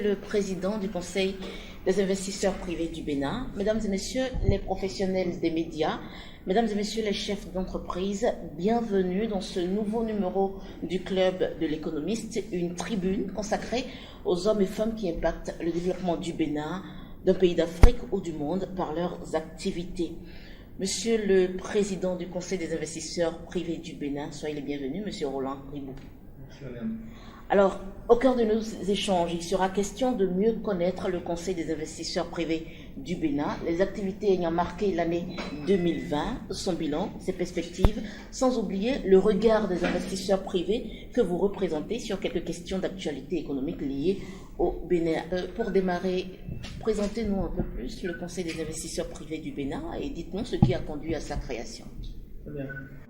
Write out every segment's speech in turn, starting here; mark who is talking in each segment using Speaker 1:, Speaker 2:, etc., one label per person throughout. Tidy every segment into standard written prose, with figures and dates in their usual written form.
Speaker 1: le Président du Conseil des investisseurs privés du Bénin, Mesdames et Messieurs les professionnels des médias, Mesdames et Messieurs les chefs d'entreprise, bienvenue dans ce nouveau numéro du Club de l'économiste, une tribune consacrée aux hommes et femmes qui impactent le développement du Bénin, d'un pays d'Afrique ou du monde par leurs activités. Monsieur le Président du Conseil des investisseurs privés du Bénin, soyez les bienvenus, Monsieur Roland Ribou. Alors, au cœur de nos échanges, il sera question de mieux connaître le Conseil des investisseurs privés du Bénin, les activités ayant marqué l'année 2020, son bilan, ses perspectives, sans oublier le regard des investisseurs privés que vous représentez sur quelques questions d'actualité économique liées au Bénin. Pour démarrer, présentez-nous un peu plus le Conseil des investisseurs privés du Bénin et dites-nous ce qui a conduit à sa création.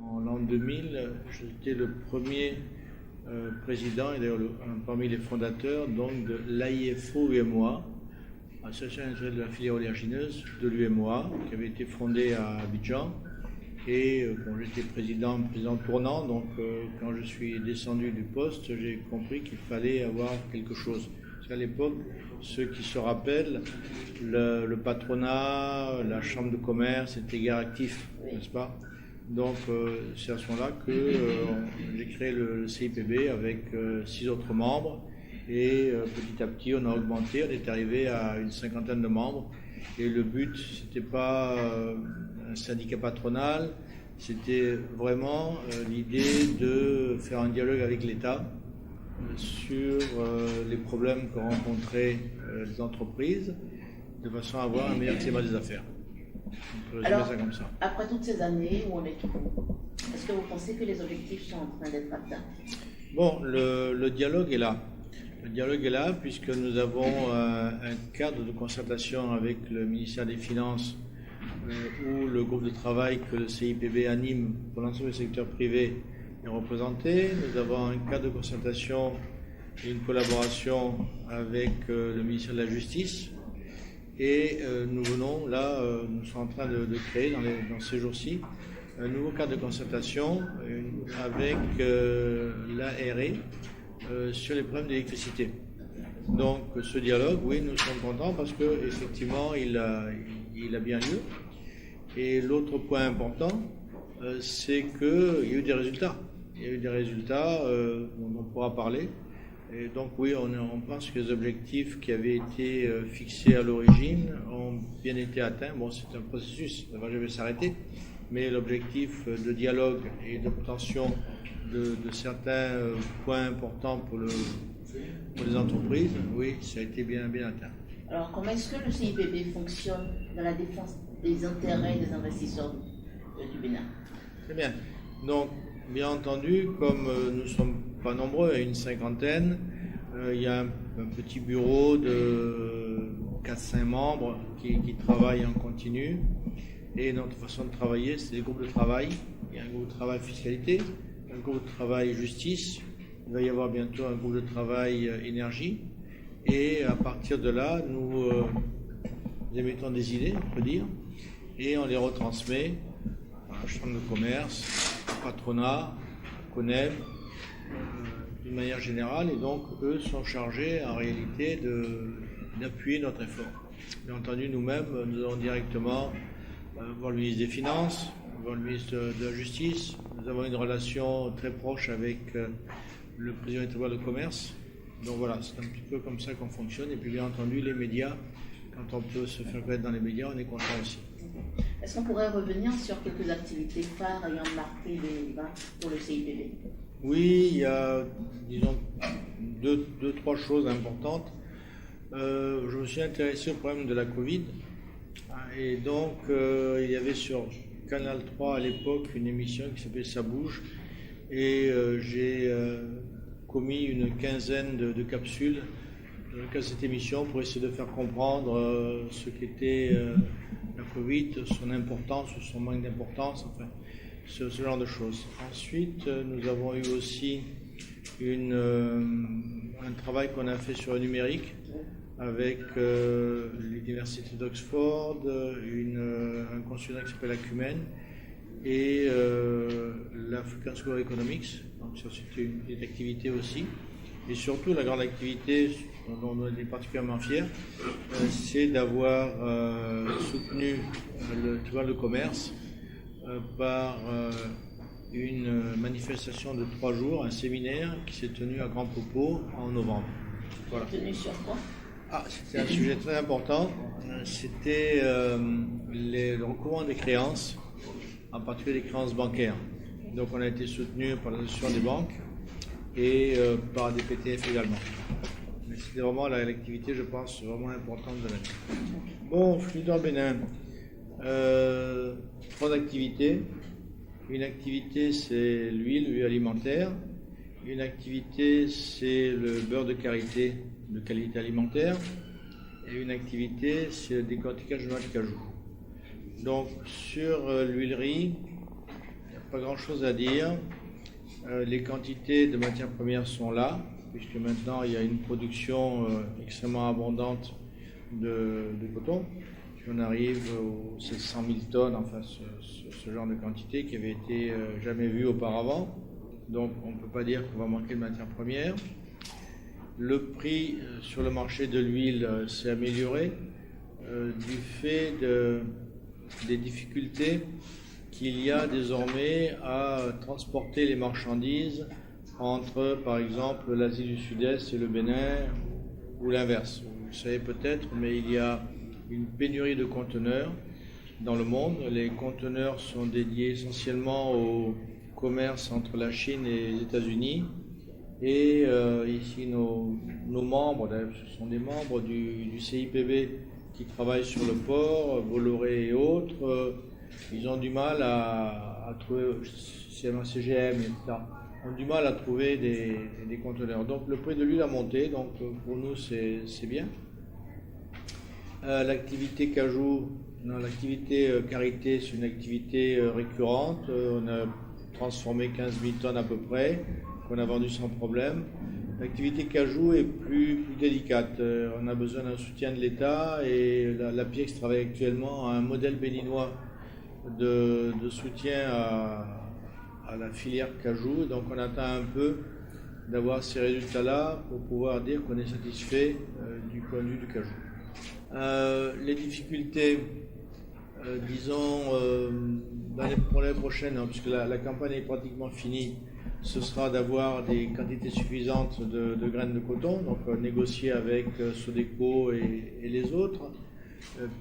Speaker 2: En l'an 2000, j'étais le premier président et d'ailleurs parmi les fondateurs donc de l'AIFO-UMOA, Association internationale de la filière oléagineuse de l'UMOA, qui avait été fondée à Abidjan. Et j'étais président tournant, donc quand je suis descendu du poste, j'ai compris qu'il fallait avoir quelque chose. Parce qu'à l'époque, ceux qui se rappellent, le patronat, la chambre de commerce étaient guère actifs, n'est-ce pas? Donc c'est à ce moment-là que j'ai créé le CIPB avec 6 autres membres et petit à petit on a augmenté, on est arrivé à une 50aine de membres et le but c'était pas un syndicat patronal, c'était vraiment l'idée de faire un dialogue avec l'État sur les problèmes qu'ont rencontrés les entreprises de façon à avoir un meilleur climat des affaires.
Speaker 1: Alors, ça comme ça. Après toutes ces années où on est, est-ce que vous pensez que les objectifs sont en train d'être atteints?
Speaker 2: Bon, le dialogue est là. Le dialogue est là puisque nous avons un cadre de concertation avec le ministère des Finances où le groupe de travail que le CIPB anime pour l'ensemble du secteur privé est représenté. Nous avons un cadre de concertation et une collaboration avec le ministère de la Justice. Et nous venons là, nous sommes en train de créer dans ces jours-ci un nouveau cadre de concertation avec l'ARE sur les problèmes d'électricité. Donc ce dialogue, oui, nous sommes contents parce que effectivement il a bien lieu. Et l'autre point important, c'est qu'il y a eu des résultats. Il y a eu des résultats dont on pourra parler. Et donc oui, on pense que les objectifs qui avaient été fixés à l'origine ont bien été atteints. Bon, c'est un processus, ça va jamais s'arrêter, mais l'objectif de dialogue et d'obtention de certains points importants pour les entreprises, oui, ça a été bien atteint.
Speaker 1: Alors, comment est-ce que le CIPB fonctionne dans la défense des intérêts des investisseurs du Bénin?
Speaker 2: Très bien. Donc, bien entendu, comme nous ne sommes pas nombreux, à une 50aine, il y a un petit bureau de 4-5 membres qui travaillent en continu. Et notre façon de travailler, c'est des groupes de travail. Il y a un groupe de travail fiscalité, un groupe de travail justice. Il va y avoir bientôt un groupe de travail énergie. Et à partir de là, nous émettons des idées, on peut dire, et on les retransmet à la chambre de commerce, au patronat, au CONEB, d'une manière générale, et donc eux sont chargés en réalité d'appuyer notre effort. Bien entendu, nous-mêmes, nous allons directement voir le ministre des Finances, voir le ministre de la Justice. Nous avons une relation très proche avec le président du tribunal de commerce. Donc voilà, c'est un petit peu comme ça qu'on fonctionne. Et puis bien entendu, les médias, quand on peut se faire connaître dans les médias, on est content aussi.
Speaker 1: Est-ce qu'on pourrait revenir sur quelques activités phares ayant marqué les 20 pour le CIPB?
Speaker 2: Oui, il y a, disons, deux, trois choses importantes. Je me suis intéressé au problème de la Covid. Et donc, il y avait sur Canal 3 à l'époque une émission qui s'appelait Ça bouge. Et j'ai commis une quinzaine de capsules dans le cadre de cette émission pour essayer de faire comprendre ce qu'était la Covid, son importance ou son manque d'importance, enfin, ce genre de choses. Ensuite, nous avons eu aussi un travail qu'on a fait sur le numérique avec l'université d'Oxford, un consulat qui s'appelle Acumen et l'African School of Economics. Donc ça c'était une activité aussi. Et surtout, la grande activité dont on est particulièrement fiers, c'est d'avoir soutenu le commerce par une manifestation de 3 jours, un séminaire qui s'est tenu à Grand Popo en novembre.
Speaker 1: Voilà. Tenu sur quoi?
Speaker 2: C'était un sujet très important. C'était le recouvrement des créances, en particulier des créances bancaires. Donc on a été soutenu par l'association des banques et par des PTF également. Mais c'était vraiment l'activité, je pense, vraiment importante de l'année. Bon, Fluidor Bénin, 3 activités. Une activité, c'est l'huile alimentaire. Une activité, c'est le beurre de qualité alimentaire. Et une activité, c'est le décortiquage de noix de cajou. Donc, sur l'huilerie, il n'y a pas grand-chose à dire. Les quantités de matières premières sont là, puisque maintenant, il y a une production extrêmement abondante de coton. Puis on arrive aux 700 000 tonnes, enfin, ce genre de quantité qui avait été jamais vu auparavant. Donc, on ne peut pas dire qu'on va manquer de matières premières. Le prix sur le marché de l'huile s'est amélioré du fait des difficultés qu'il y a désormais à transporter les marchandises entre, par exemple, l'Asie du Sud-Est et le Bénin, ou l'inverse. Vous le savez peut-être, mais il y a une pénurie de conteneurs dans le monde. Les conteneurs sont dédiés essentiellement au commerce entre la Chine et les États-Unis. Et ici, nos membres, ce sont des membres du CIPB qui travaillent sur le port, Bolloré et autres. Ils ont du mal à trouver, CMA-CGM, etc., ont du mal à trouver des conteneurs. Donc le prix de l'huile a monté, donc pour nous c'est bien. L'activité cajou, l'activité karité, c'est une activité récurrente. On a transformé 15 000 tonnes à peu près, qu'on a vendu sans problème. L'activité cajou est plus délicate. On a besoin d'un soutien de l'État et la PIEX travaille actuellement à un modèle béninois de soutien à la filière cajou. Donc on attend un peu d'avoir ces résultats-là pour pouvoir dire qu'on est satisfait du point de vue du cajou. Les difficultés, pour l'année prochaine, puisque la campagne est pratiquement finie, ce sera d'avoir des quantités suffisantes de graines de coton, donc négocier avec Sodeco et les autres,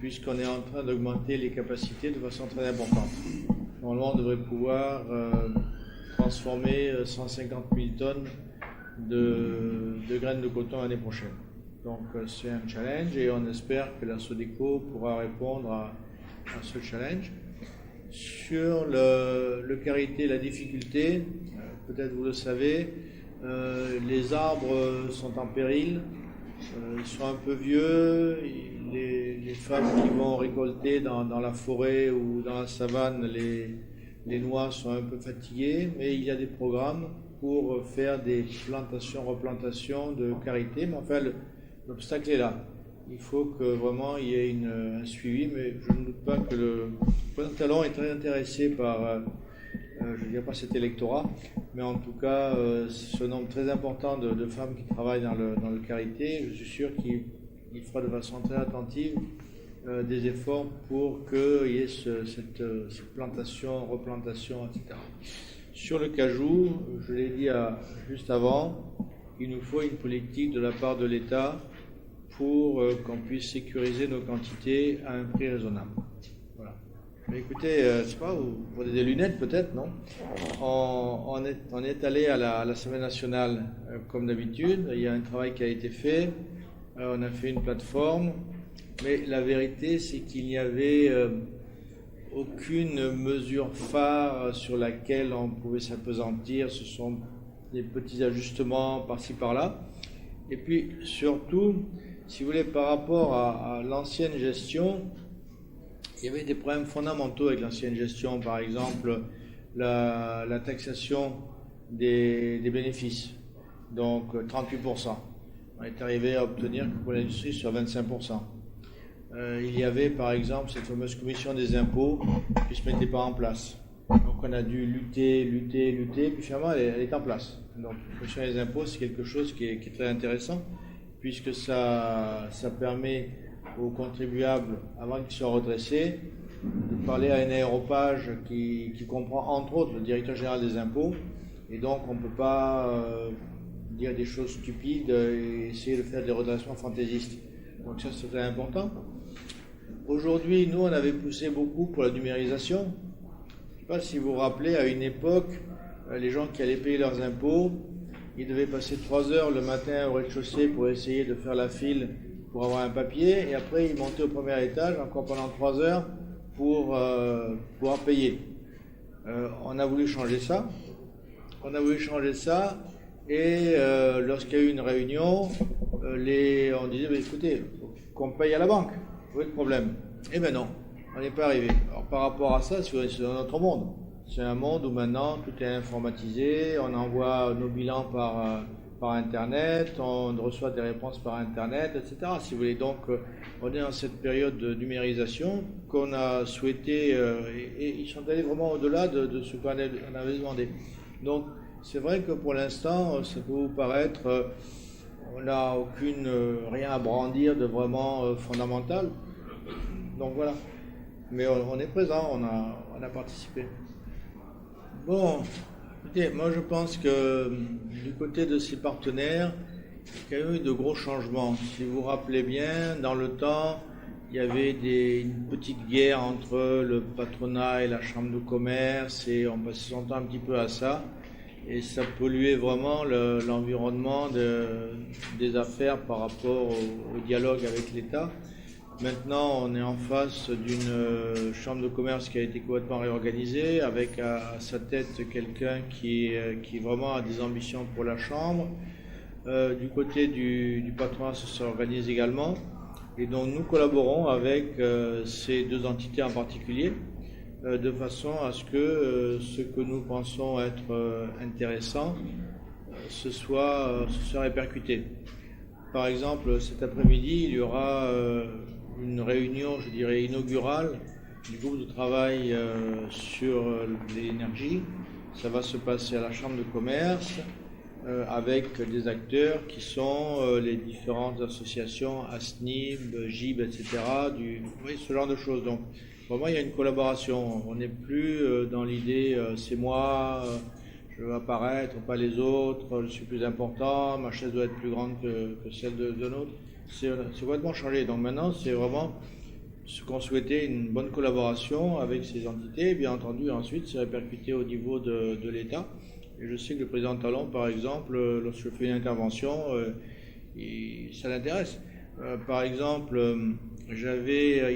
Speaker 2: puisqu'on est en train d'augmenter les capacités de façon très importante. Normalement, on devrait pouvoir transformer 150 000 tonnes de graines de coton l'année prochaine. Donc c'est un challenge et on espère que la Sodeco pourra répondre à ce challenge. Sur le karité, la difficulté, peut-être vous le savez, les arbres sont en péril, ils sont un peu vieux, les femmes qui vont récolter dans la forêt ou dans la savane, les noix sont un peu fatiguées, mais il y a des programmes pour faire des replantations de karité, mais enfin l'obstacle est là. Il faut que vraiment il y ait un suivi, mais je ne doute pas que le président Talon est très intéressé par, je ne dirais pas cet électorat, mais en tout cas ce nombre très important de femmes qui travaillent dans le karité. Je suis sûr qu'il fera de façon très attentive des efforts pour qu'il y ait cette plantation, replantation, etc. Sur le cajou, je l'ai dit juste avant, il nous faut une politique de la part de l'État pour qu'on puisse sécuriser nos quantités à un prix raisonnable. Voilà. Mais écoutez, je sais pas, vous prenez des lunettes peut-être, non? On est allé à la Semaine nationale comme d'habitude. Il y a un travail qui a été fait. On a fait une plateforme, mais la vérité c'est qu'il n'y avait aucune mesure phare sur laquelle on pouvait s'appesantir. Ce sont des petits ajustements par-ci par-là. Et puis surtout, si vous voulez, par rapport à l'ancienne gestion, il y avait des problèmes fondamentaux avec l'ancienne gestion. Par exemple, la taxation des bénéfices, donc 38%. On est arrivé à obtenir que pour l'industrie soit 25%. Il y avait par exemple cette fameuse commission des impôts qui ne se mettait pas en place. Donc on a dû lutter, puis finalement elle est en place. Donc la des impôts, c'est quelque chose qui est très intéressant, puisque ça permet aux contribuables, avant qu'ils soient redressés, de parler à un aéropage qui comprend entre autres le directeur général des impôts, et donc on ne peut pas dire des choses stupides et essayer de faire des redressements fantaisistes. Donc ça c'est très important. Aujourd'hui, nous on avait poussé beaucoup pour la numérisation. Je ne sais pas si vous vous rappelez, à une époque, les gens qui allaient payer leurs impôts, ils devaient passer 3 heures le matin au rez-de-chaussée pour essayer de faire la file pour avoir un papier, et après ils montaient au premier étage encore pendant 3 heures pour pouvoir payer. On a voulu changer ça. Et lorsqu'il y a eu une réunion, on disait, écoutez, qu'on paye à la banque. Où est le problème? Eh bien non, on n'est pas arrivé. Alors par rapport à ça, c'est un autre monde. C'est un monde où maintenant tout est informatisé, on envoie nos bilans par Internet, on reçoit des réponses par Internet, etc. Si vous voulez, donc on est dans cette période de numérisation qu'on a souhaité, et ils sont allés vraiment au-delà de ce qu'on avait demandé. Donc c'est vrai que pour l'instant, ça peut vous paraître, on n'a rien à brandir de vraiment fondamental. Donc voilà. Mais on est présent, on a participé. Bon, écoutez, moi je pense que du côté de ces partenaires, il y a eu de gros changements. Si vous vous rappelez bien, dans le temps, il y avait une petite guerre entre le patronat et la chambre de commerce, et on passait son temps un petit peu à ça. Et ça polluait vraiment l'environnement des affaires par rapport au dialogue avec l'État. Maintenant, on est en face d'une chambre de commerce qui a été complètement réorganisée, avec à sa tête quelqu'un qui vraiment a des ambitions pour la chambre. Du côté du patronat, ça s'organise également. Et donc, nous collaborons avec ces deux entités en particulier, de façon à ce que ce que nous pensons être intéressant se soit répercuté. Par exemple, cet après-midi, il y aura une réunion, je dirais, inaugurale du groupe de travail sur l'énergie. Ça va se passer à la Chambre de commerce avec des acteurs qui sont les différentes associations, ASNIB, GIB, etc. Oui, ce genre de choses. Donc, vraiment, il y a une collaboration. On n'est plus dans l'idée c'est moi, je veux apparaître, pas les autres, je suis plus important, ma chaise doit être plus grande que celle de l'autre. C'est complètement changé. Donc maintenant, c'est vraiment ce qu'on souhaitait, une bonne collaboration avec ces entités. Et bien entendu, ensuite, c'est répercuté au niveau de l'État. Et je sais que le président Talon, par exemple, lorsque je fais une intervention, ça l'intéresse. Par exemple, il y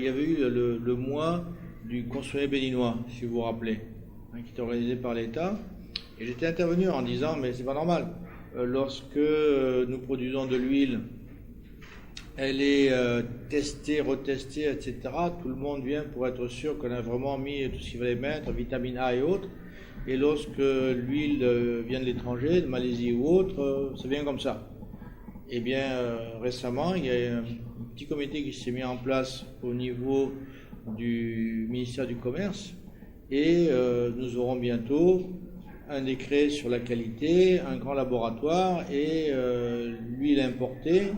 Speaker 2: avait eu le mois du consommé béninois, si vous vous rappelez, qui est organisé par l'État. Et j'étais intervenu en disant, mais c'est pas normal. Lorsque nous produisons de l'huile, elle est testée, retestée, etc. Tout le monde vient pour être sûr qu'on a vraiment mis tout ce qu'il fallait mettre, vitamine A et autres. Et lorsque l'huile vient de l'étranger, de Malaisie ou autre, ça vient comme ça. Eh bien, récemment, il y a un petit comité qui s'est mis en place au niveau du ministère du Commerce, et nous aurons bientôt un décret sur la qualité, un grand laboratoire, et l'huile importée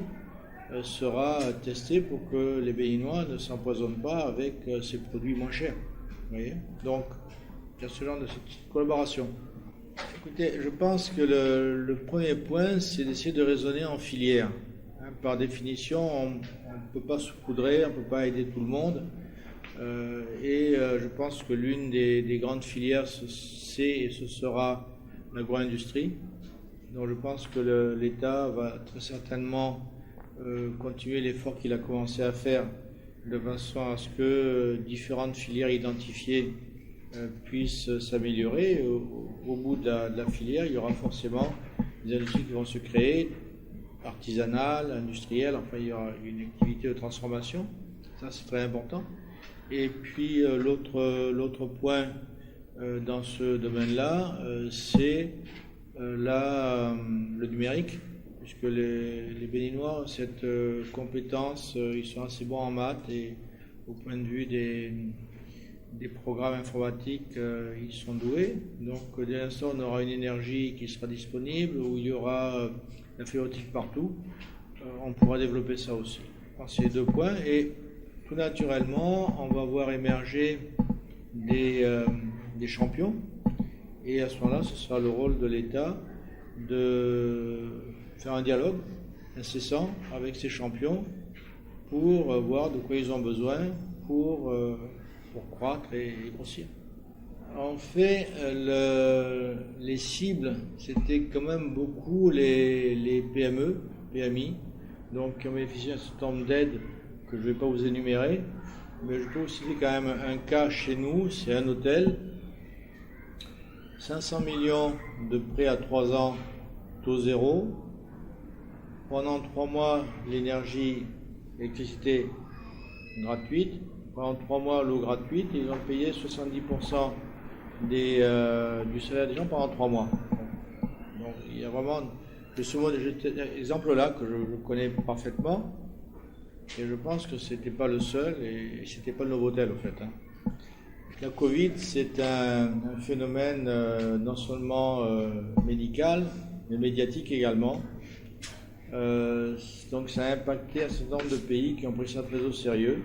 Speaker 2: sera testée pour que les Béninois ne s'empoisonnent pas avec ces produits moins chers. Vous voyez ? Donc, il y a ce genre de collaboration. Écoutez, je pense que le premier point, c'est d'essayer de raisonner en filière. Par définition, on ne peut pas saupoudrer, on ne peut pas aider tout le monde. Je pense que l'une des grandes filières, c'est et ce sera l'agro-industrie. Donc je pense que l'État va très certainement continuer l'effort qu'il a commencé à faire de façon à ce que différentes filières identifiées puissent s'améliorer. Au bout de la filière, il y aura forcément des industries qui vont se créer, artisanales, industrielles, enfin il y aura une activité de transformation. Ça, c'est très important. Et puis l'autre point dans ce domaine-là, c'est le numérique, puisque les Béninois ont cette compétence, ils sont assez bons en maths, et au point de vue des programmes informatiques, ils sont doués. Donc dès l'instant on aura une énergie qui sera disponible, où il y aura la fibre optique partout, on pourra développer ça aussi. C'est 2 points. Et tout naturellement, on va voir émerger des champions. Et à ce moment-là, ce sera le rôle de l'État de faire un dialogue incessant avec ces champions pour voir de quoi ils ont besoin pour croître et grossir. En fait, les cibles, c'était quand même beaucoup les PME, PMI, donc qui ont bénéficié d'un certain nombre d'aides que je ne vais pas vous énumérer, mais je trouve citer quand même un cas chez nous, c'est un hôtel, 500 millions de prêts à 3 ans, taux zéro. Pendant 3 mois, l'électricité gratuite. Pendant 3 mois, l'eau gratuite. Et ils ont payé 70% du salaire des gens pendant 3 mois. Donc il y a vraiment cet exemple-là que je connais parfaitement. Et je pense que ce n'était pas le seul et ce n'était pas le Novotel, en fait. La Covid, c'est un phénomène non seulement médical, mais médiatique également. Donc ça a impacté un certain nombre de pays qui ont pris ça très au sérieux,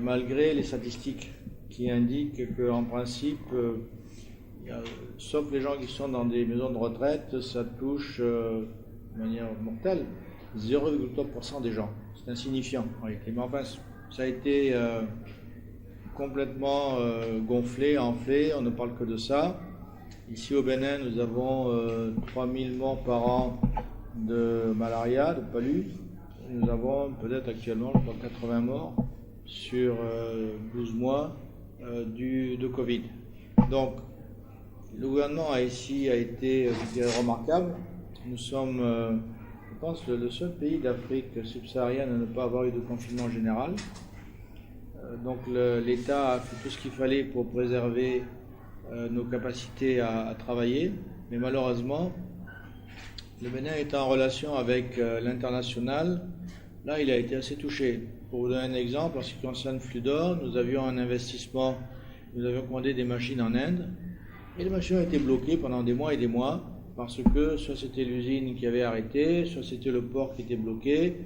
Speaker 2: malgré les statistiques qui indiquent qu'en principe, sauf les gens qui sont dans des maisons de retraite, ça touche de manière mortelle 0,3% des gens. C'est insignifiant en réalité. Mais enfin, ça a été complètement gonflé, enflé, on ne parle que de ça. Ici au Bénin, nous avons 3000 morts par an de malaria, de palu. Nous avons peut-être actuellement 80 morts sur 12 mois de Covid. Donc, le gouvernement ici a été remarquable. Nous sommes, je pense, le seul pays d'Afrique subsaharienne à ne pas avoir eu de confinement général. Donc l'État a fait tout ce qu'il fallait pour préserver nos capacités à travailler, mais malheureusement, le Bénin est en relation avec l'international. Là, il a été assez touché. Pour vous donner un exemple, en ce qui concerne Fludor, nous avions un investissement, nous avions commandé des machines en Inde, et les machines ont été bloquées pendant des mois et des mois, parce que soit c'était l'usine qui avait arrêté, soit c'était le port qui était bloqué.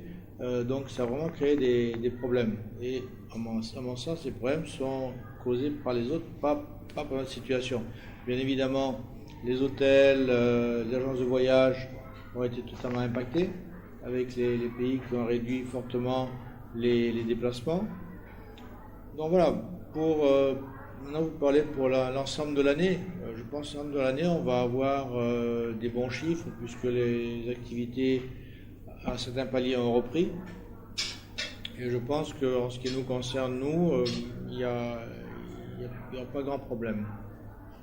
Speaker 2: Donc ça a vraiment créé des problèmes. Et à mon sens, ces problèmes sont causés par les autres, pas par notre situation. Bien évidemment, les hôtels, les agences de voyage ont été totalement impactés, avec les pays qui ont réduit fortement les déplacements. Donc voilà, maintenant vous parlez pour l'ensemble de l'année. Je pense que l'ensemble de l'année, on va avoir des bons chiffres, puisque les activités à certains paliers ont repris. Et je pense qu'en ce qui nous concerne, nous, il n'y a pas grand problème.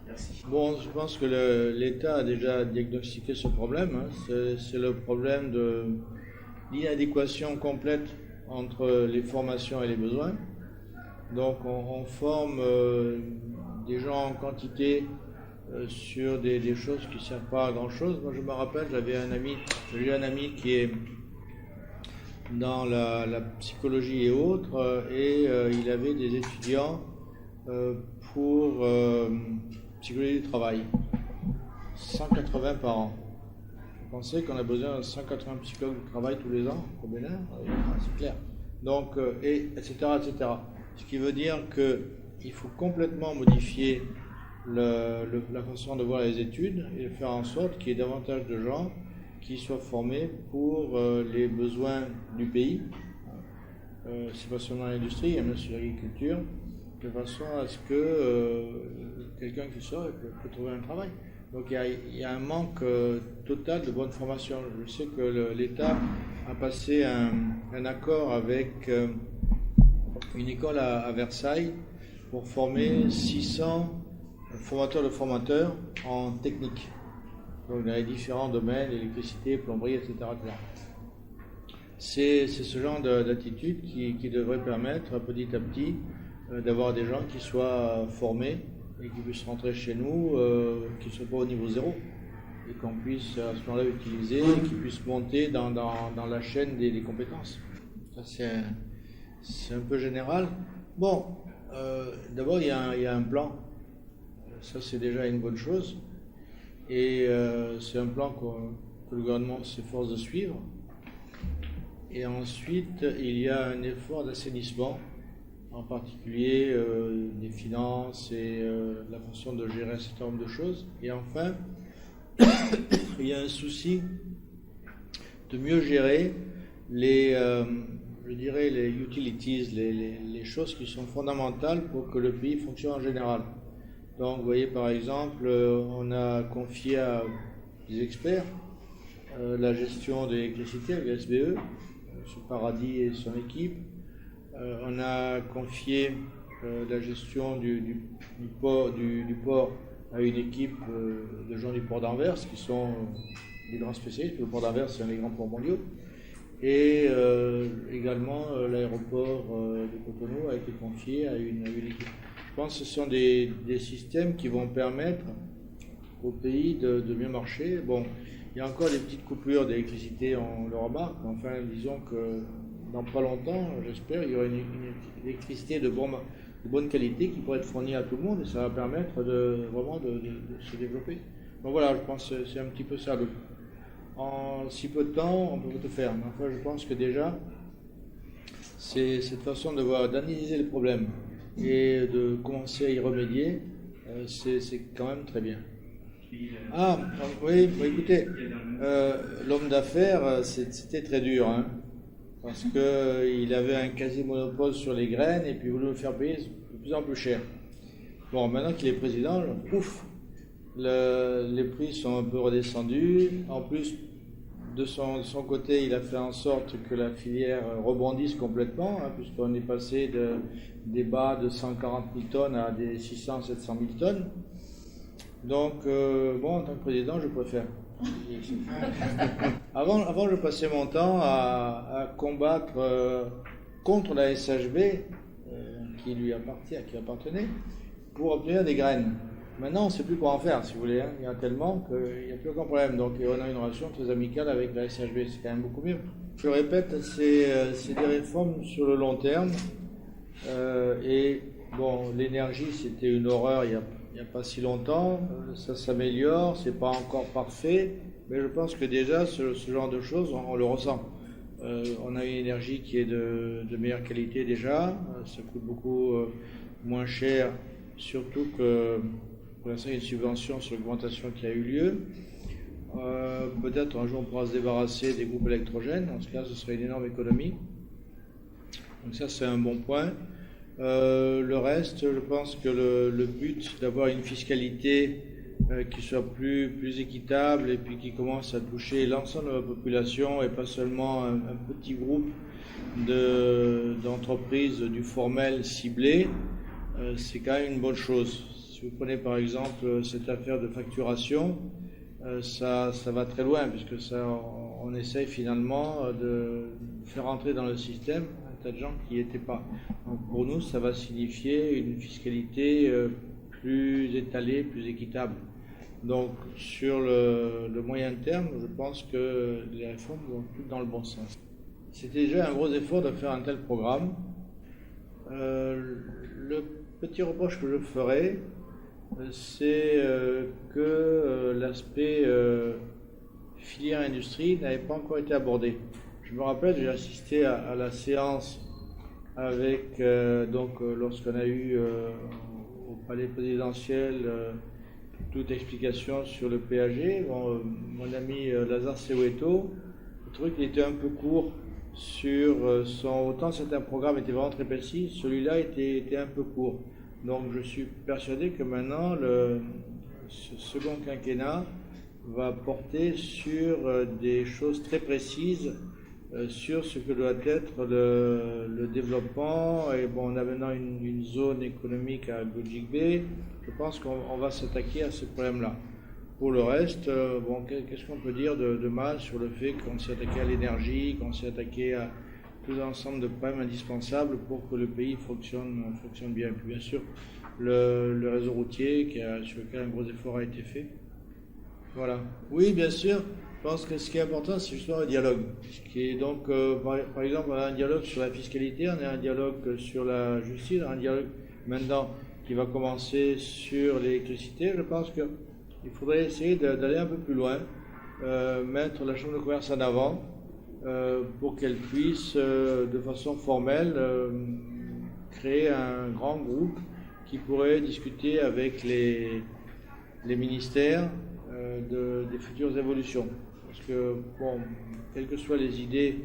Speaker 3: Merci.
Speaker 2: Bon, je pense que l'État a déjà diagnostiqué ce problème. C'est le problème de l'inadéquation complète entre les formations et les besoins. Donc on forme des gens en quantité sur des choses qui ne servent pas à grand chose. Moi je me rappelle, j'ai eu un ami qui est dans la psychologie et autres, et il avait des étudiants pour psychologie du travail, 180 par an. Vous pensez qu'on a besoin de 180 psychologues du travail tous les ans au Bénin? C'est clair. Donc, etc., etc. Ce qui veut dire qu'il faut complètement modifier la façon de voir les études et faire en sorte qu'il y ait davantage de gens qui soient formés pour les besoins du pays. C'est pas seulement l'industrie, il y a même sur l'agriculture, de façon à ce que quelqu'un qui sort peut trouver un travail. Donc il y a un manque total de bonne formation. Je sais que l'État a passé un accord avec une école à Versailles pour former 600 formateurs de formateurs en technique. Donc dans les différents domaines, électricité, plomberie, etc. C'est ce genre d'attitude qui devrait permettre petit à petit d'avoir des gens qui soient formés et qui puissent rentrer chez nous, qui ne soient pas au niveau zéro, et qu'on puisse à ce moment-là utiliser, et qui puissent monter dans la chaîne des compétences. Ça, c'est un peu général. Bon, D'abord, il y a un plan. Ça, c'est déjà une bonne chose. Et c'est un plan que le gouvernement s'efforce de suivre. Et ensuite, il y a un effort d'assainissement, en particulier des finances et la façon de gérer un certain nombre de choses. Et enfin, il y a un souci de mieux gérer je dirais les utilities, les choses qui sont fondamentales pour que le pays fonctionne en général. Donc, vous voyez, par exemple, on a confié à des experts la gestion de l'électricité avec la SBE, M. Paradis et son équipe. On a confié la gestion du port à une équipe de gens du port d'Anvers qui sont des grands spécialistes. Le port d'Anvers, c'est un des grands ports mondiaux. Et également l'aéroport de Cotonou a été confié à une équipe. Je pense que ce sont des systèmes qui vont permettre au pays de mieux marcher. Bon, il y a encore des petites coupures d'électricité, on le remarque. Enfin, disons que dans pas longtemps, j'espère, il y aura une électricité de bonne qualité qui pourra être fournie à tout le monde et ça va permettre vraiment de se développer. Donc voilà, je pense que c'est un petit peu ça. En si peu de temps, on peut tout faire. Mais enfin, je pense que déjà, c'est cette façon d'analyser les problèmes et de commencer à y remédier, c'est quand même très bien. Ah, oui, écoutez, l'homme d'affaires, c'était très dur, hein, parce qu'il avait un quasi-monopole sur les graines et puis il voulait le faire payer de plus en plus cher. Bon, maintenant qu'il est président, ouf, les prix sont un peu redescendus. En plus, de son côté, il a fait en sorte que la filière rebondisse complètement, hein, puisqu'on est passé des bas de 140 000 tonnes à des 600, 700 000 tonnes. Donc, bon, en tant que président, je préfère. Avant, je passais mon temps à combattre contre la SHB, qui appartenait, pour obtenir des graines. Maintenant, on ne sait plus quoi en faire, si vous voulez. Hein. Il y en a tellement qu'il n'y a plus aucun problème. Donc, on a une relation très amicale avec la SHB. C'est quand même beaucoup mieux. Je le répète, c'est des réformes sur le long terme. Et bon, l'énergie, c'était une horreur il n'y a pas si longtemps. Ça s'améliore, c'est pas encore parfait. Mais je pense que déjà, ce genre de choses, on le ressent. On a une énergie qui est de meilleure qualité déjà. Ça coûte beaucoup moins cher, surtout que pour l'instant, il y a une subvention sur l'augmentation qui a eu lieu. Peut-être un jour, on pourra se débarrasser des groupes électrogènes. Dans ce cas, ce serait une énorme économie. Donc ça, c'est un bon point. Le reste, je pense que le but d'avoir une fiscalité qui soit plus équitable et puis qui commence à toucher l'ensemble de la population et pas seulement un petit groupe d'entreprises du formel ciblé, c'est quand même une bonne chose. Si vous prenez par exemple cette affaire de facturation, ça va très loin puisque on essaye finalement de faire entrer dans le système un tas de gens qui n'y étaient pas. Donc pour nous, ça va signifier une fiscalité plus étalée, plus équitable. Donc sur le moyen terme, je pense que les réformes vont toutes dans le bon sens. C'était déjà un gros effort de faire un tel programme. Le petit reproche que je ferai, c'est que l'aspect filière industrie n'avait pas encore été abordé. Je me rappelle, j'ai assisté à la séance avec, lorsqu'on a eu au palais présidentiel toute explication sur le PAG. Bon, mon ami Lazare Sewetto, le truc était un peu court sur autant certains programmes étaient vraiment très précis, celui-là était un peu court. Donc je suis persuadé que maintenant ce second quinquennat va porter sur des choses très précises sur ce que doit être le développement. Et bon, on a maintenant une zone économique à Belgique Bay. Je pense qu'on va s'attaquer à ce problème-là. Pour le reste, qu'est-ce qu'on peut dire de mal sur le fait qu'on s'est attaqué à l'énergie, qu'on s'est attaqué à tout un ensemble de problèmes indispensables pour que le pays fonctionne bien. Et puis bien sûr, le réseau routier sur lequel un gros effort a été fait. Voilà. Oui, bien sûr. Je pense que ce qui est important, c'est justement le dialogue. Par exemple, on a un dialogue sur la fiscalité, on a un dialogue sur la justice, on a un dialogue maintenant qui va commencer sur l'électricité, je pense qu'il faudrait essayer d'aller un peu plus loin, mettre la Chambre de commerce en avant pour qu'elle puisse, de façon formelle, créer un grand groupe qui pourrait discuter avec les ministères des futures évolutions. Parce que, bon, quelles que soient les idées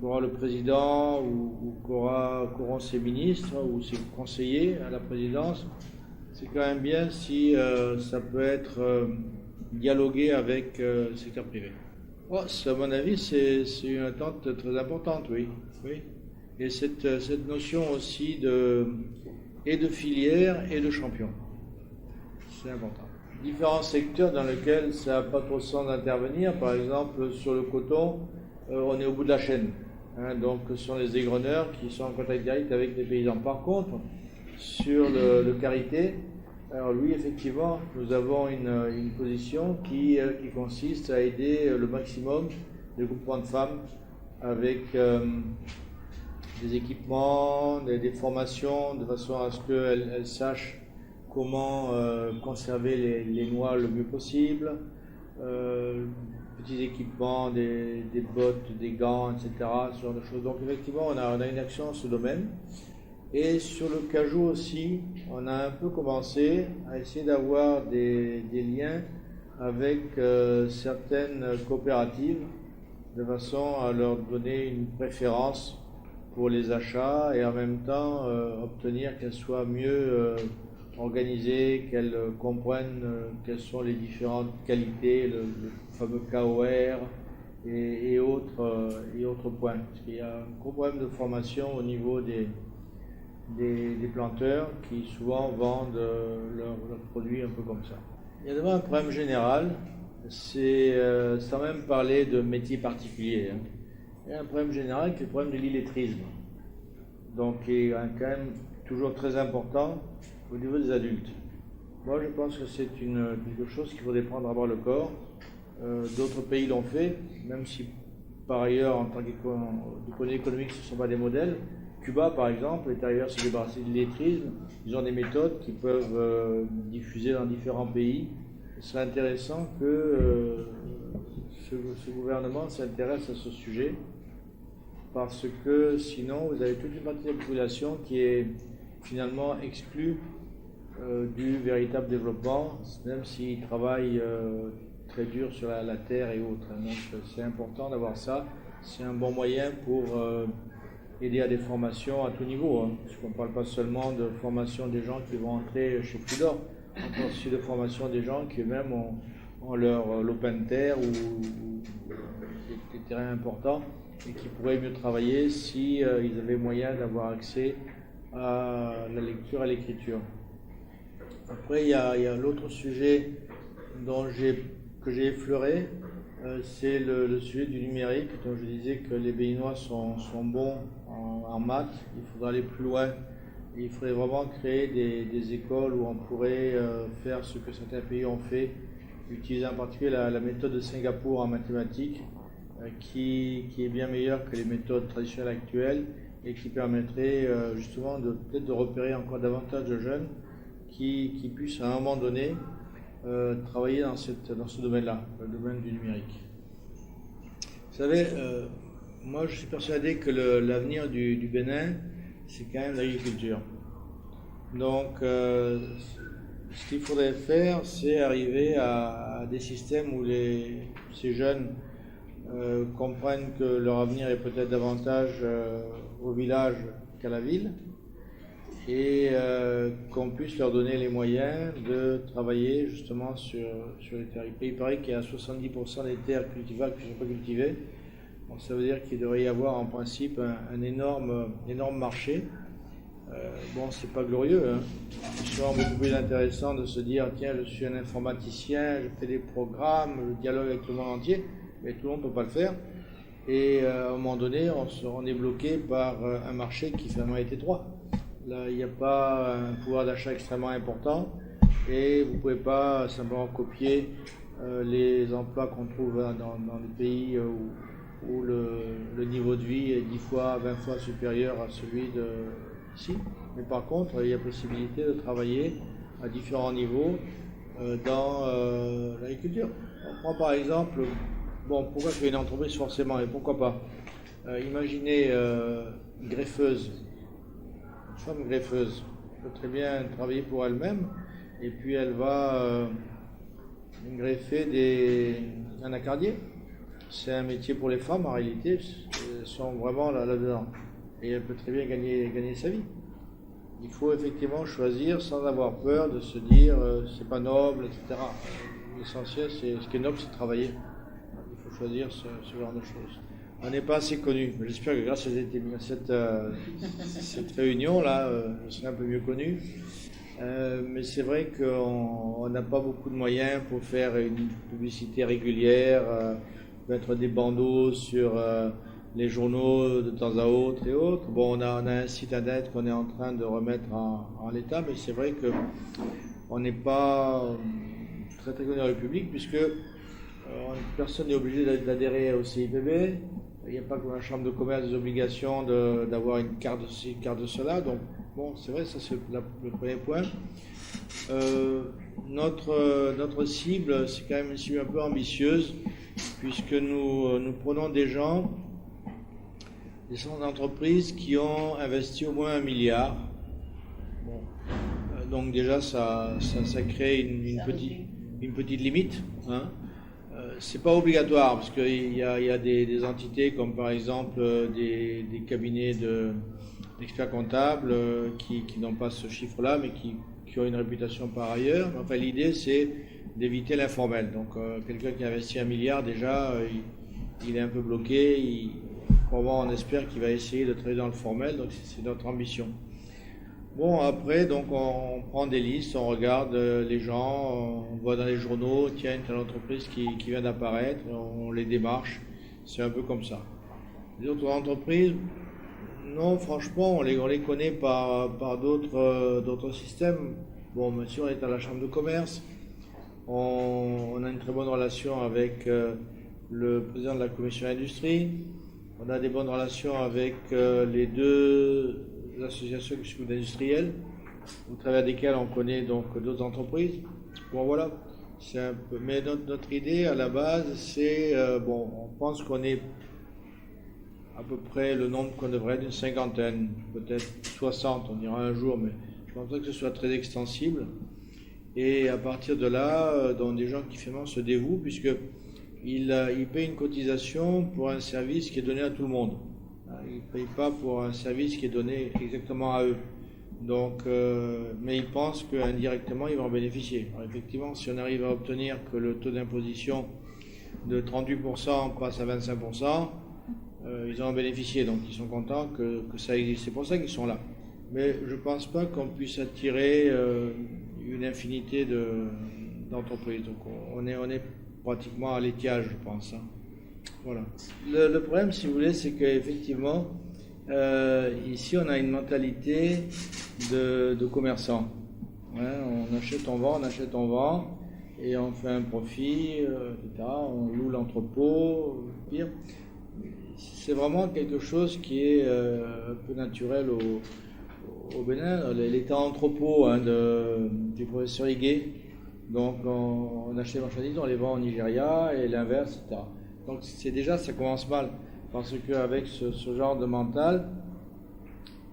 Speaker 2: qu'aura le président ou qu'auront ses ministres ou ses conseillers à la présidence, c'est quand même bien si ça peut être dialogué avec le secteur privé. Oh, à mon avis, c'est une attente très importante, oui. Oui. Et cette notion aussi de filière et de champion, c'est important. Différents secteurs dans lesquels ça n'a pas trop de sens d'intervenir, par exemple sur le coton, on est au bout de la chaîne. Donc ce sont les égreneurs qui sont en contact direct avec les paysans. Par contre, sur le karité, alors lui effectivement, nous avons une position qui consiste à aider le maximum les groupements de femmes avec des équipements, des formations, de façon à ce qu'elles sachent comment conserver les noix le mieux possible, petits équipements, des bottes, des gants, etc., ce genre de choses. Donc effectivement, on a une action dans ce domaine. Et sur le cajou aussi, on a un peu commencé à essayer d'avoir des liens avec certaines coopératives, de façon à leur donner une préférence pour les achats et en même temps obtenir qu'elles soient mieux organisées, qu'elles comprennent quelles sont les différentes qualités, le fameux KOR et autres points. Parce qu'il y a un gros problème de formation au niveau des planteurs qui souvent vendent leurs produits un peu comme ça. Il y a d'abord un problème général, c'est sans même parler de métier particulier. Il y a un problème général qui est le problème de l'illettrisme, donc qui est quand même toujours très important au niveau des adultes. Moi je pense que c'est quelque chose qu'il faudrait prendre à bras le corps. D'autres pays l'ont fait, même si par ailleurs en tant qu'économie économique ce ne sont pas des modèles. Cuba, par exemple, est arrivé à se débarrasser de l'illettrisme. Ils ont des méthodes qui peuvent diffuser dans différents pays. Ce serait intéressant que ce gouvernement s'intéresse à ce sujet, parce que sinon, vous avez toute une partie de la population qui est finalement exclue du véritable développement, même s'ils travaillent très dur sur la terre et autres. Donc, c'est important d'avoir ça. C'est un bon moyen pour aider à des formations à tout niveau. Parce qu'on ne parle pas seulement de formation des gens qui vont entrer chez Fudor, on parle aussi de formation des gens qui eux-mêmes ont leur lopin de terre ou des terrains importants et qui pourraient mieux travailler si ils avaient moyen d'avoir accès à la lecture, à l'écriture. Après, il y a l'autre sujet que j'ai effleuré, c'est le sujet du numérique. Donc je disais que les Béninois sont bons en maths, il faudra aller plus loin. Il faudrait vraiment créer des écoles où on pourrait faire ce que certains pays ont fait, utiliser en particulier la méthode de Singapour en mathématiques, qui est bien meilleure que les méthodes traditionnelles actuelles et qui permettrait justement peut-être de repérer encore davantage de jeunes qui puissent à un moment donné travailler dans ce domaine-là, le domaine du numérique. Vous savez, moi je suis persuadé que l'avenir du Bénin, c'est quand même l'agriculture. Donc, ce qu'il faudrait faire, c'est arriver à des systèmes où ces jeunes comprennent que leur avenir est peut-être davantage au village qu'à la ville, et qu'on puisse leur donner les moyens de travailler justement sur les terres. Il paraît qu'il y a 70% des terres cultivables qui ne sont pas cultivées. Donc ça veut dire qu'il devrait y avoir en principe un énorme marché. Bon, c'est pas glorieux, hein. C'est souvent beaucoup plus intéressant de se dire tiens, je suis un informaticien, je fais des programmes, je dialogue avec le monde entier, mais tout le monde ne peut pas le faire. Et à un moment donné, on est bloqué par un marché qui finalement est étroit. Là, il n'y a pas un pouvoir d'achat extrêmement important et vous ne pouvez pas simplement copier les emplois qu'on trouve dans des pays où le niveau de vie est 10 fois, 20 fois supérieur à celui d'ici. Mais par contre, il y a possibilité de travailler à différents niveaux dans l'agriculture. On prend par exemple, bon, pourquoi créer une entreprise forcément, et pourquoi pas imaginez une greffeuse, une femme greffeuse, peut très bien travailler pour elle-même, et puis elle va greffer un anacardier. C'est un métier pour les femmes en réalité, elles sont vraiment là-dedans. Et elle peut très bien gagner sa vie. Il faut effectivement choisir sans avoir peur de se dire c'est pas noble, etc. L'essentiel, ce qui est noble, c'est de travailler. Il faut choisir ce genre de choses. On n'est pas assez connu. J'espère que grâce à cette réunion-là, je serai un peu mieux connu. Mais c'est vrai qu'on n'a pas beaucoup de moyens pour faire une publicité régulière, mettre des bandeaux sur les journaux de temps à autre et autres. Bon, on a un site internet qu'on est en train de remettre en l'état, mais c'est vrai qu'on n'est pas très connu dans le public puisque personne n'est obligé d'adhérer au CIPB. Il n'y a pas comme la Chambre de commerce des obligations d'avoir une carte de ci, une carte de cela. Donc, bon, c'est vrai, ça c'est le premier point. Notre cible, c'est quand même une cible un peu ambitieuse, puisque nous prenons des gens, des centres d'entreprise qui ont investi au moins 1 milliard. Bon. Donc déjà, ça crée une petite limite. Hein. C'est pas obligatoire, parce qu'il y a des entités comme par exemple des cabinets d'experts comptables qui n'ont pas ce chiffre-là, mais qui ont une réputation par ailleurs. Enfin, l'idée, c'est d'éviter l'informel. Donc, quelqu'un qui investit 1 milliard, déjà, il est un peu bloqué. On espère qu'il va essayer de travailler dans le formel. Donc, c'est notre ambition. Bon, après, donc, on prend des listes, on regarde les gens, on voit dans les journaux, tiens, une telle entreprise qui vient d'apparaître, on les démarche. C'est un peu comme ça. Les autres entreprises, non, franchement, on les connaît par d'autres systèmes. Bon, bien sûr, on est à la Chambre de commerce. On a une très bonne relation avec le président de la Commission d'industrie. On a des bonnes relations avec les 2 associations d'industriels, au travers desquelles on connaît donc d'autres entreprises. Bon, voilà. C'est un peu... Mais notre idée, à la base, c'est... bon, on pense qu'on est à peu près le nombre qu'on devrait d'une 50aine, peut-être 60, on ira un jour, mais je pense pas que ce soit très extensible. Et à partir de là, dans des gens qui finalement se dévouent, puisqu'ils payent une cotisation pour un service qui est donné à tout le monde. Ils ne payent pas pour un service qui est donné exactement à eux. Donc, mais ils pensent qu'indirectement, ils vont en bénéficier. Alors effectivement, si on arrive à obtenir que le taux d'imposition de 38% passe à 25%, ils en ont bénéficié, donc ils sont contents que ça existe. C'est pour ça qu'ils sont là. Mais je ne pense pas qu'on puisse attirer une infinité d'entreprises. Donc on est pratiquement à l'étiage, je pense. Hein. Voilà. Le problème, si vous voulez, c'est qu'effectivement, ici, on a une mentalité de commerçant. Ouais, on achète, on vend, et on fait un profit, etc. On loue l'entrepôt, pire. C'est vraiment quelque chose qui est un peu naturel au Bénin. L'état entrepôt du professeur Higuet. Donc on achète les marchandises, on les vend au Nigeria et l'inverse, etc. Donc ça commence mal. Parce qu'avec ce genre de mental,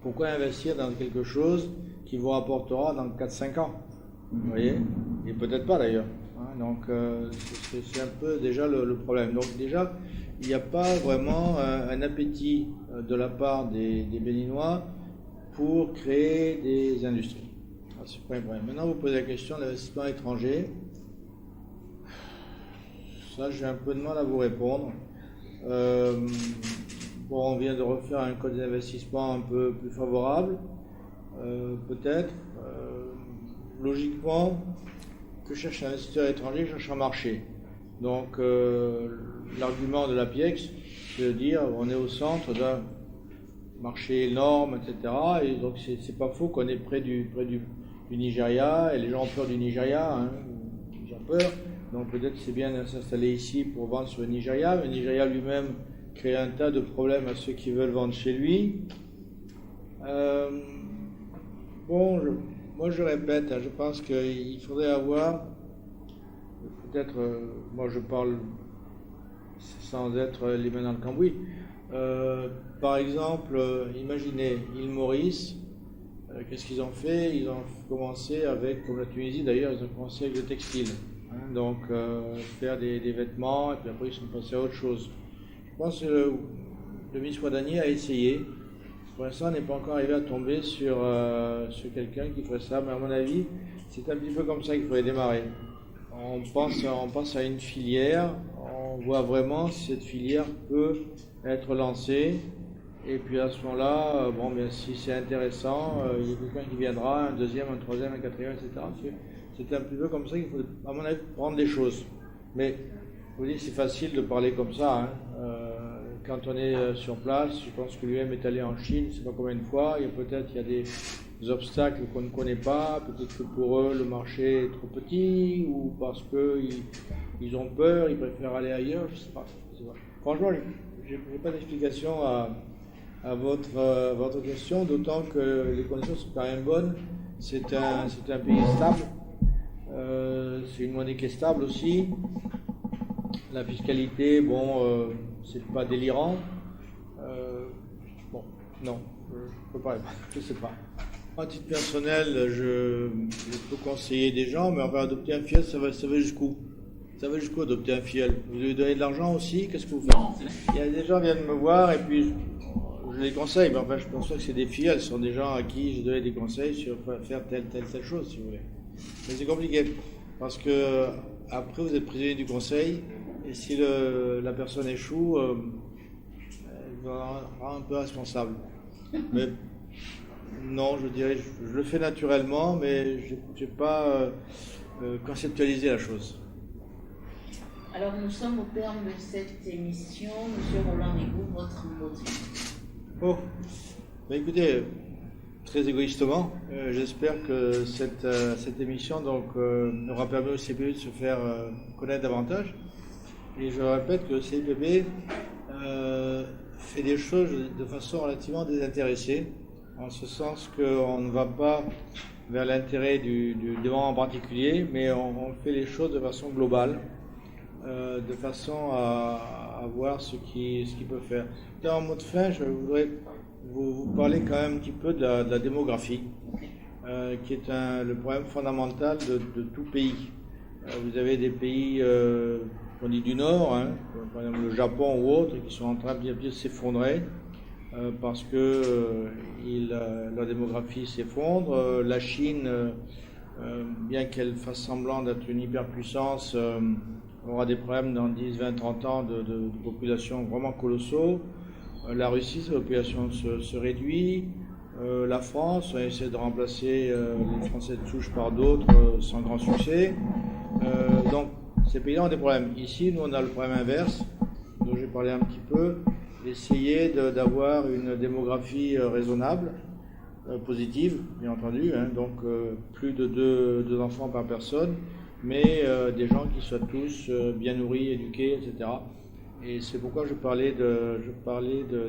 Speaker 2: pourquoi investir dans quelque chose qui vous rapportera dans 4-5 ans? Vous voyez? Et peut-être pas d'ailleurs. Hein, donc c'est un peu déjà le problème. Donc déjà, il n'y a pas vraiment un appétit de la part des Béninois pour créer des industries. C'est pas un problème. Maintenant, vous posez la question de l'investissement étranger. Ça, j'ai un peu de mal à vous répondre. Bon, on vient de refaire un code d'investissement un peu plus favorable, peut-être. Logiquement, que cherche un investisseur étranger, cherche un marché. Donc, l'argument de la PIEX, c'est de dire on est au centre d'un marché énorme, etc. Et donc, c'est pas faux qu'on est près du Nigeria, et les gens ont peur du Nigeria, hein, ils ont peur. Donc, peut-être c'est bien de s'installer ici pour vendre sur le Nigeria. Le Nigeria lui-même crée un tas de problèmes à ceux qui veulent vendre chez lui. Bon, moi je répète, hein, je pense qu'il faudrait avoir, peut-être, moi je parle sans être les mains dans le cambouis. Par exemple, imaginez, île Maurice, qu'est-ce qu'ils ont fait? Ils ont commencé avec, comme la Tunisie d'ailleurs, ils ont commencé avec le textile. Hein, donc faire des vêtements, et puis après ils sont passés à autre chose. Je pense que le ministre Ouadani a essayé. Pour l'instant, on n'est pas encore arrivé à tomber sur quelqu'un qui ferait ça, mais à mon avis, c'est un petit peu comme ça qu'il faudrait démarrer. On pense à une filière, on voit vraiment si cette filière peut être lancée, et puis à ce moment-là, bon, bien, si c'est intéressant, il y a quelqu'un qui viendra, un deuxième, un troisième, un quatrième, etc. C'est un petit peu comme ça qu'il faut, à mon avis, prendre les choses. Mais, je vous dis, c'est facile de parler comme ça, hein. Quand on est sur place, je pense que lui-même est allé en Chine, je ne sais pas combien de fois, et peut-être il y a des obstacles qu'on ne connaît pas, peut-être que pour eux le marché est trop petit, ou parce qu'ils ont peur, ils préfèrent aller ailleurs, je ne sais pas. Franchement, je n'ai pas d'explication à votre question, d'autant que les conditions sont quand même bonnes. C'est un pays stable, c'est une monnaie qui est stable aussi. La fiscalité, bon, c'est pas délirant. Bon, non, je peux pas, je sais pas. À titre personnel, je peux conseiller des gens, mais enfin, adopter un filleul, ça va jusqu'où? Ça va jusqu'où adopter un filleul? Vous lui donnez de l'argent aussi? Qu'est-ce que vous faites? Il y a des gens qui viennent me voir et puis je les conseille, mais enfin, je pense pas que c'est des filleuls, ce sont des gens à qui je donnais des conseils sur faire telle chose, si vous voulez. Mais c'est compliqué, parce que après, vous êtes prisonnier du conseil. Et si la personne échoue, elle rend un peu responsable. Mais non, je dirais, je le fais naturellement, mais je n'ai pas conceptualisé la chose.
Speaker 1: Alors, nous sommes au terme de cette émission. Monsieur Roland Riboud, votre mot de fin.
Speaker 2: Oh, ben écoutez, très égoïstement, j'espère que cette émission aura permis au CPE de se faire connaître davantage. Et je répète que le CIPB fait des choses de façon relativement désintéressée, en ce sens qu'on ne va pas vers l'intérêt du membre en particulier, mais on fait les choses de façon globale, de façon à voir ce qu'il peut faire. En mot de fin, je voudrais vous parler quand même un petit peu de la démographie, qui est le problème fondamental de tout pays. Vous avez des pays qu'on dit du Nord, hein, par exemple le Japon ou autres, qui sont en train de s'effondrer parce que leur démographie s'effondre. La Chine, bien qu'elle fasse semblant d'être une hyperpuissance, aura des problèmes dans 10, 20, 30 ans de population vraiment colossaux. La Russie, sa population se réduit. La France, on essaie de remplacer les Français de souche par d'autres sans grand succès. Donc, ces pays-là ont des problèmes. Ici, nous, on a le problème inverse, dont j'ai parlé un petit peu, essayer d'avoir une démographie raisonnable, positive, bien entendu, hein, donc plus de deux enfants par personne, mais des gens qui soient tous bien nourris, éduqués, etc. Et c'est pourquoi je parlais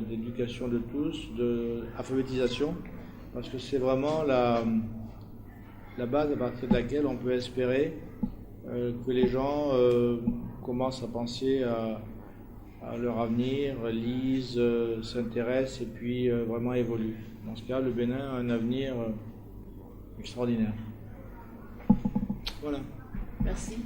Speaker 2: d'éducation de tous, d'alphabétisation, parce que c'est vraiment la base à partir de laquelle on peut espérer que les gens commencent à penser à leur avenir, lisent, s'intéressent et puis vraiment évoluent. Dans ce cas, le Bénin a un avenir extraordinaire. Voilà.
Speaker 1: Merci.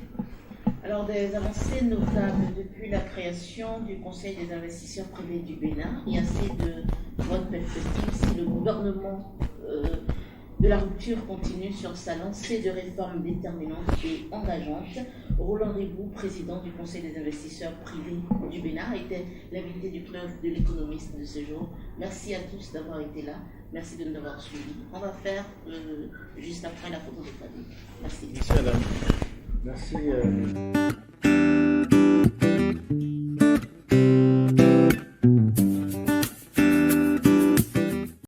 Speaker 1: Alors, des avancées notables depuis la création du Conseil des investisseurs privés du Bénin et assez de bonnes perspectives si le gouvernement de la rupture continue sur sa lancée de réformes déterminantes et engageantes. Roland Riboud, président du Conseil des investisseurs privés du Bénin, était l'invité du club de l'économiste de ce jour. Merci à tous d'avoir été là. Merci de nous avoir suivis. On va faire juste après la photo de famille. Merci.
Speaker 2: Merci, madame. Merci.